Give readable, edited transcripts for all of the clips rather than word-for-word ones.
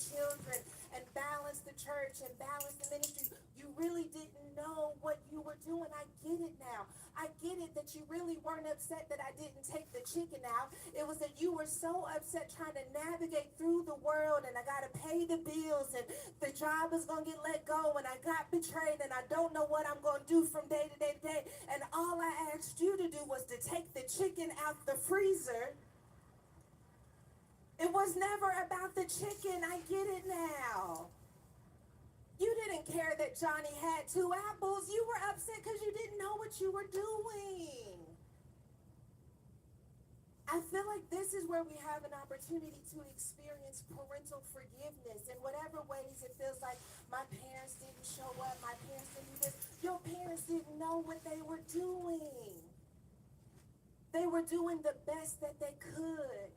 children and balance the church and balance the ministry. You really didn't know what you were doing. I get it now. I get it that you really weren't upset that I didn't take the chicken out. It was that you were so upset trying to navigate through the world, and I got to pay the bills, and the job is going to get let go, and I got betrayed, and I don't know what I'm going to do from day to day to day. And all I asked you to do was to take the chicken out the freezer. It was never about the chicken. I get it now. You didn't care that Johnny had 2 apples. You were upset because you didn't know what you were doing. I feel like this is where we have an opportunity to experience parental forgiveness in whatever ways it feels like my parents didn't show up, my parents didn't do this. Your parents didn't know what they were doing. They were doing the best that they could.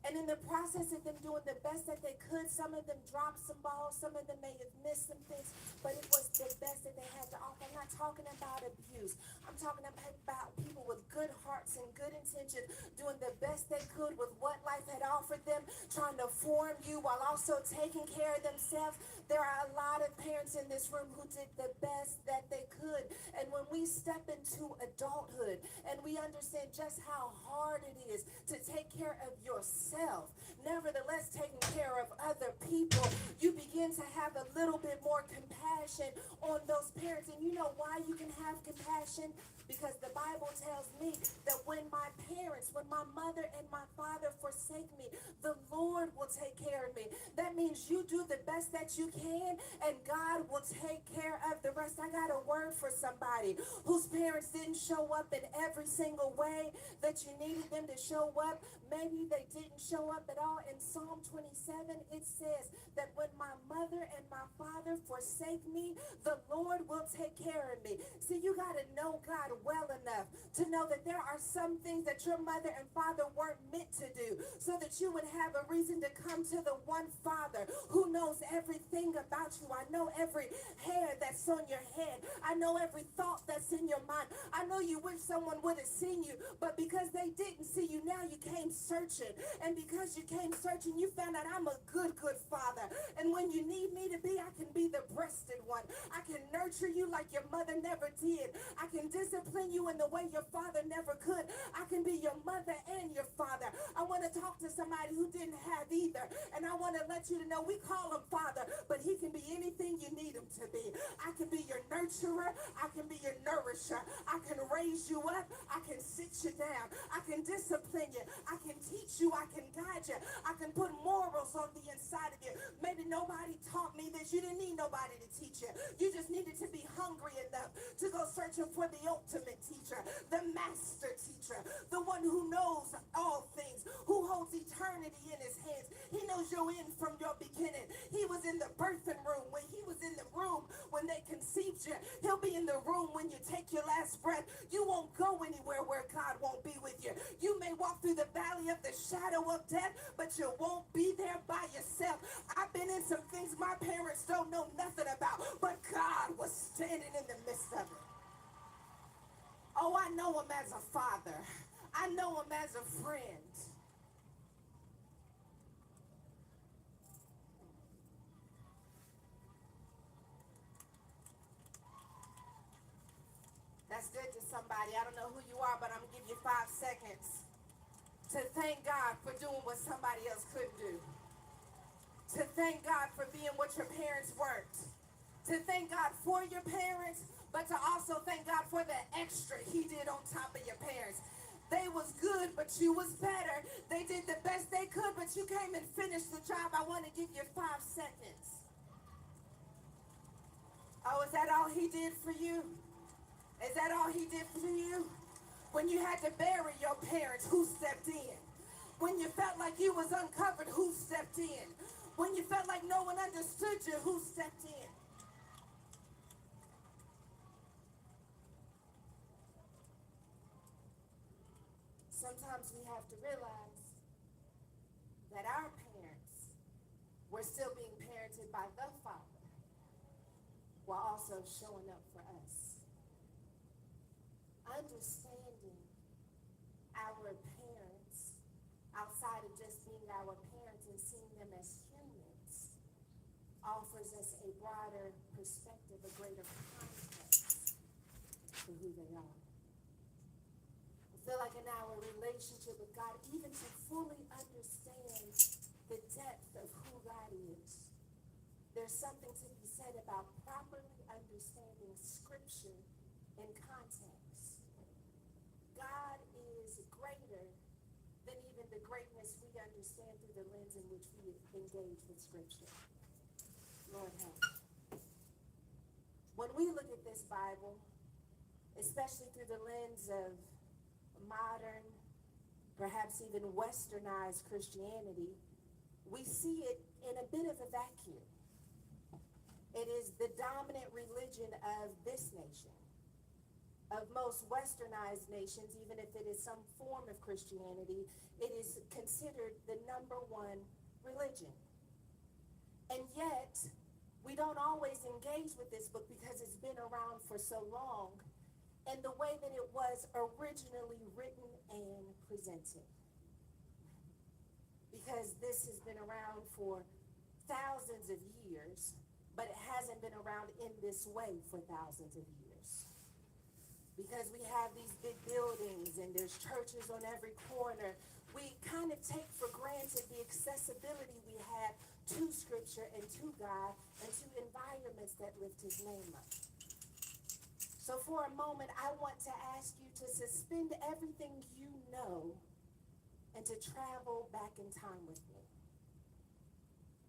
And in the process of them doing the best that they could, some of them dropped some balls, some of them may have missed some things, but it was the best that they had to offer. I'm not talking about abuse. I'm talking about people with good hearts and good intentions, doing the best they could with what life had offered them, trying to form you while also taking care of themselves. There are a lot of parents in this room who did the best that they could. And when we step into adulthood and we understand just how hard it is to take care of yourself, nevertheless taking care of other people, you begin to have a little bit more compassion on those parents. And you know why you can have compassion? Because the Bible tells me that when my mother and my father forsake me, the Lord will take care of me. That means you do the best that you can, and God will take care of the rest. I got a word for somebody whose parents didn't show up in every single way that you needed them to show up. Maybe they didn't show up at all. In Psalm 27, it says that when my mother and my father forsake me, the Lord will take care of me. See, you got to know God well enough to know that there are some things that your mother and father weren't meant to do, so that you would have a reason to come to the one Father who knows everything about you. I know every hair that's on your head. I know every thought that's in your mind. I know you wish someone would have seen you, but because they didn't see you, now you came searching. And because you came searching, you found out I'm a good father. And when you need me to be, I can be the breasted one. I can nurture you like your mother never did. I can discipline you in the way your father never could. I can be your mother and your father. I want to talk to somebody who didn't have either. And I want to let you to know we call him Father, but he can be anything you need him to be. I can be your nurturer. I can be your nourisher. I can raise you up. I can sit you down. I can discipline you. I can teach you. I can guide you. I can put morals on the inside of you. Maybe nobody taught me this. You didn't need nobody to teach you. You just needed to be hungry enough to go searching for the ultimate teacher, the master teacher, the one who knows all things, who holds eternity in his hands. He knows your end from your beginning. He was in the birthing room when he was in the room when they conceived you. He'll be in the room when you take your last breath. You won't go anywhere where God won't be with you. You may walk through the valley of the shadow of death, but you won't be there by yourself. I've been in some things my parents don't know nothing about, but God was standing in the midst of it. Oh, I know him as a father. I know him as a friend. That's good to somebody. I don't know who you are, but I'm going to give you 5 seconds to thank God for doing what somebody else couldn't do. To thank God for being what your parents weren't. To thank God for your parents, but to also thank God for the extra he did on top of your parents. They was good, but you was better. They did the best they could, but you came and finished the job. I want to give you 5 seconds. Oh, is that all he did for you? Is that all he did for you? When you had to bury your parents, who stepped in? When you felt like you was uncovered, who stepped in? When you felt like no one understood you, who stepped in? Sometimes we have to realize that our parents were still being parented by the Father while also showing up for us. Understanding our parents outside of just being our parents and seeing them as humans offers us a broader perspective, a greater context for who they are. I feel like in our relationship with God, even to fully understand the depth of who God is, there's something to be said about properly understanding Scripture in context. God is greater than even the greatness we understand through the lens in which we engage with Scripture. Lord help. When we look at this Bible, especially through the lens of modern, perhaps even westernized Christianity, we see it in a bit of a vacuum. It is the dominant religion of this nation, of most westernized nations. Even if it is some form of Christianity, it is considered the number one religion. And yet, we don't always engage with this book because it's been around for so long and the way that it was originally written and presented. Because this has been around for thousands of years, but it hasn't been around in this way for thousands of years. Because we have these big buildings and there's churches on every corner, we kind of take for granted the accessibility we have to Scripture and to God and to environments that lift His name up. So for a moment, I want to ask you to suspend everything you know and to travel back in time with me.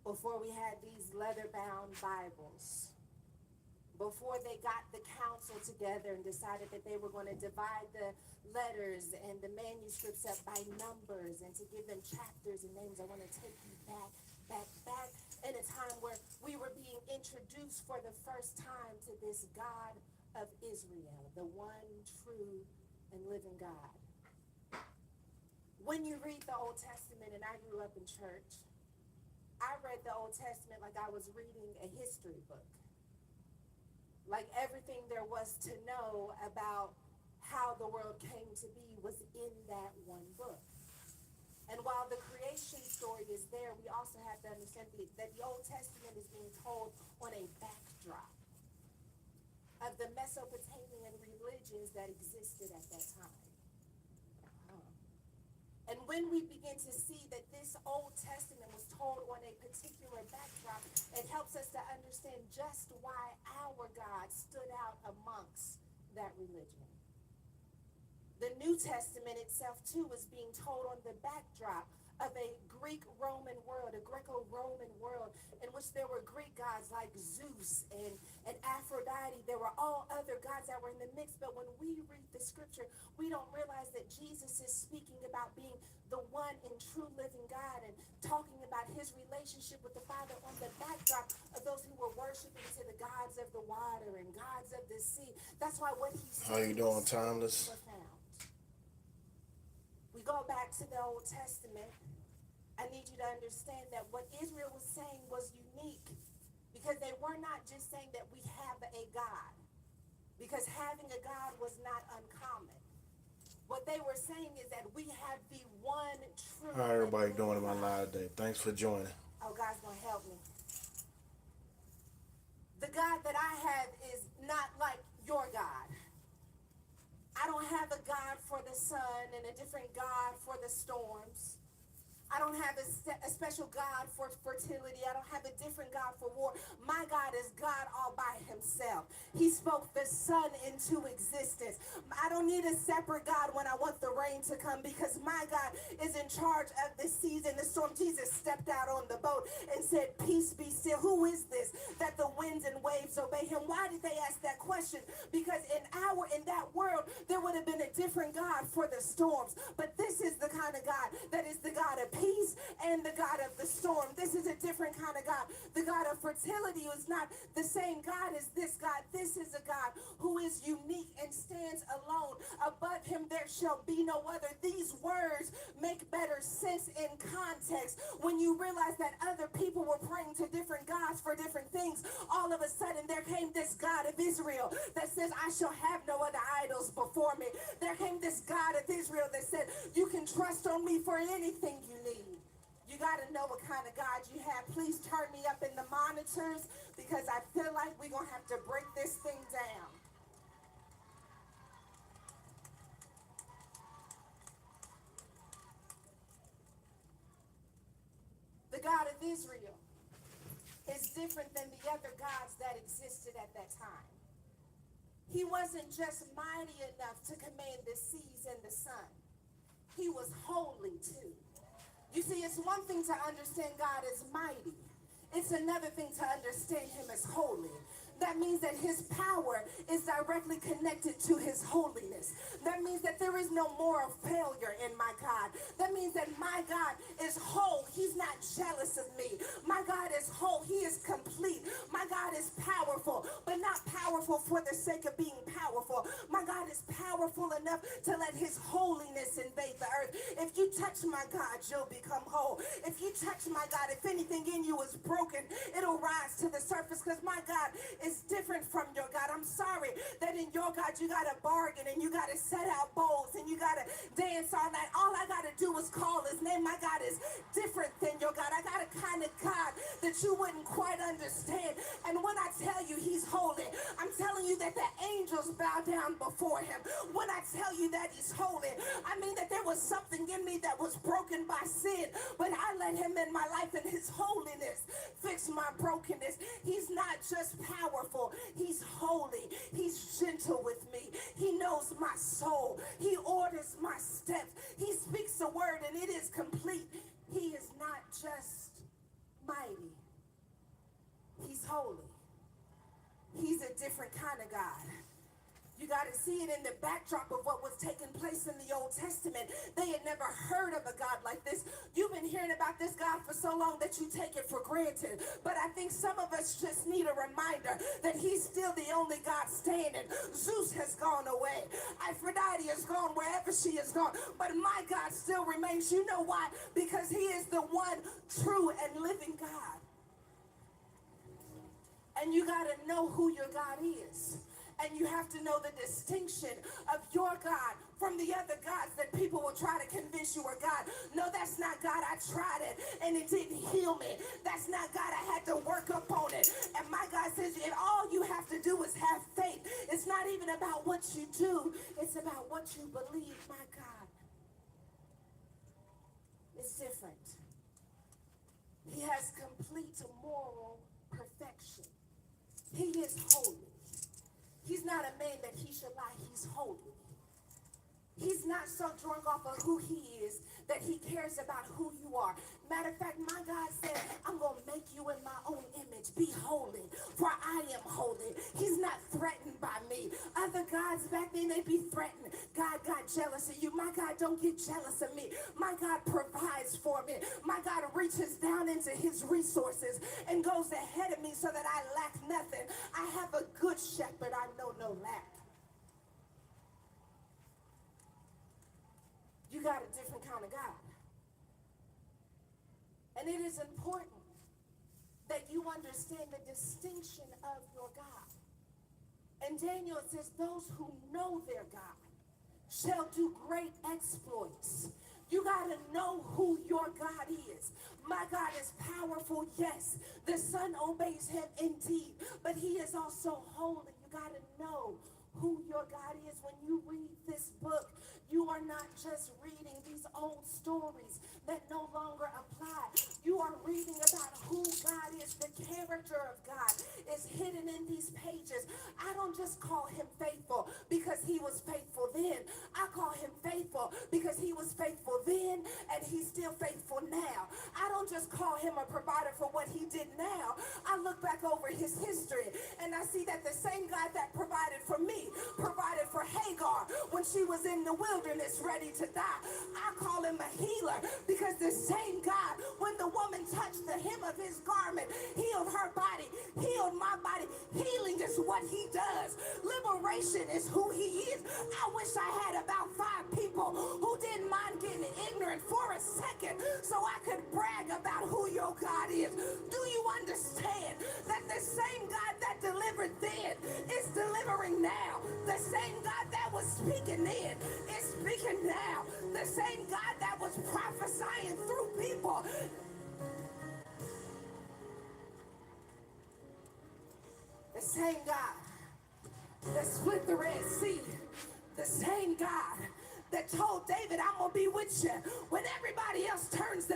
Before we had these leather-bound Bibles, before they got the council together and decided that they were going to divide the letters and the manuscripts up by numbers and to give them chapters and names, I want to take you back in a time where we were being introduced for the first time to this God of Israel, the one true and living God. When you read the Old Testament, and I grew up in church, I read the Old Testament like I was reading a history book. Like everything there was to know about how the world came to be was in that one book. And while the creation story is there, we also have to understand that the Old Testament is being told on a backdrop of the Mesopotamian religions that existed at that time. And when we begin to see that this Old Testament was told on a particular backdrop, it helps us to understand just why our God stood out amongst that religion. The New Testament itself, too, was being told on the backdrop of a Greek-Roman world, a Greco-Roman world, in which there were Greek gods like Zeus and Aphrodite. There were all other gods that were in the mix. But when we read the Scripture, we don't realize that Jesus is speaking about being the one and true living God and talking about his relationship with the Father on the backdrop of those who were worshiping to the gods of the water and gods of the sea. That's why what he said. How you doing, Timeless? Profound. We go back to the Old Testament. I need you to understand that what Israel was saying was unique because they were not just saying that we have a God, because having a God was not uncommon. What they were saying is that we have the one true. How everybody doing in my live day? Thanks for joining. Oh, God's going to help me. The God that I have is not like your God. I don't have a God for the sun and a different God for the storms. I don't have a special God for fertility. I don't have a different God for war. My God is God all by himself. He spoke the sun into existence. I don't need a separate God when I want the rain to come because my God is in charge of the seas and the storm. Jesus stepped out on the boat and said, "Peace be still." Who is this that the winds and waves obey him? Why did they ask that question? Because in that world, there would have been a different God for the storms. But this is the kind of God that is the God of peace and the God of the storm. This is a different kind of God. The God of fertility is not the same God as this God. This is a God who is unique and stands alone. Above him there shall be no other. These words make better sense in context. When you realize that other people were praying to different gods for different things, all of a sudden there came this God of Israel that says, "I shall have no other idols before me." There came this God of Israel that said, "You can trust on me for anything you need." You got to know know what kind of God you have. Please turn me up in the monitors because I feel like we're going to have to break this thing down. The God of Israel is different than the other gods that existed at that time. He wasn't just mighty enough to command the seas and the sun. He was holy too. You see, it's one thing to understand God as mighty. It's another thing to understand him as holy. That means that his power is directly connected to his holiness. That means that there is no moral failure in my God. That means that my God is whole. He's not jealous of me. My God is whole. He is complete. My God is powerful, but not powerful for the sake of being powerful. My God is powerful enough to let his holiness invade the earth. If you touch my God, you'll become whole. If you touch my God, if anything in you is broken, it'll rise to the surface because my God is different from your God. I'm sorry that in your God you got to bargain and you got to set out bowls and you got to dance all night. All I got to do is call his name. My God is different than your God. I got a kind of God that you wouldn't quite understand. And when I tell you he's holy, I'm telling you that the angels bow down before him. When I tell you that he's holy, I mean that there was something in me that was broken by sin, but I let him in my life and his holiness fix my brokenness. He's not just powerful, he's holy. He's gentle with me. He knows my soul. He orders my steps. He speaks a word and it is complete. He is not just mighty, he's holy. He's a different kind of God. You got to see it in the backdrop of what was taking place in the Old Testament. They had never heard of a God like this. You've been hearing about this God for so long that you take it for granted. But I think some of us just need a reminder that he's still the only God standing. Zeus has gone away. Aphrodite has gone wherever she has gone. But my God still remains. You know why? Because he is the one true and living God. And you got to know who your God is. And you have to know the distinction of your God from the other gods that people will try to convince you are God. No, that's not God. I tried it and it didn't heal me. That's not God. I had to work up on it. And my God says, and all you have to do is have faith. It's not even about what you do. It's about what you believe. My God is different. He has complete moral perfection. He is holy. He's not a man that he should lie. He's holy. He's not so drunk off of who he is that he cares about who you are. Matter of fact, my God said, I'm going to make you in my own image. Be holy, for I am holy. He's not threatened by me. Other gods back then, they'd be threatened. God got jealous of you. My God don't get jealous of me. My God provides for me. My God reaches down into his resources and goes ahead of me so that I lack nothing. I have a good shepherd. I know no lack. You got a different kind of God. And it is important that you understand the distinction of your God. And Daniel says, those who know their God shall do great exploits. You got to know who your God is. My God is powerful, yes. The Son obeys him indeed. But he is also holy. You got to know who your God is. When you read this book, you are not just reading these old stories that no longer apply. You are reading about who God is. The character of God is hidden in these pages. I don't just call him faithful because he was faithful then. I call him faithful because he was faithful then and he's still faithful now. I don't just call him a provider for what he did now. I look back over his history and I see that the same God that provided for me provided for Hagar when she was in the wilderness ready to die. I call him a healer because the same God, when the woman touched the hem of his garment, healed her body, healed my body. Healing is what he does. Liberation is who he is. I wish I had about 5 people who didn't mind getting ignorant for a second so I could brag about who your God is. Do you understand that the same God that delivered then is delivering now? The same God that was speaking then is speaking now. The same God that was prophesying through people same God that split the Red Sea, the same God that told David, I'm going to be with you when everybody else turns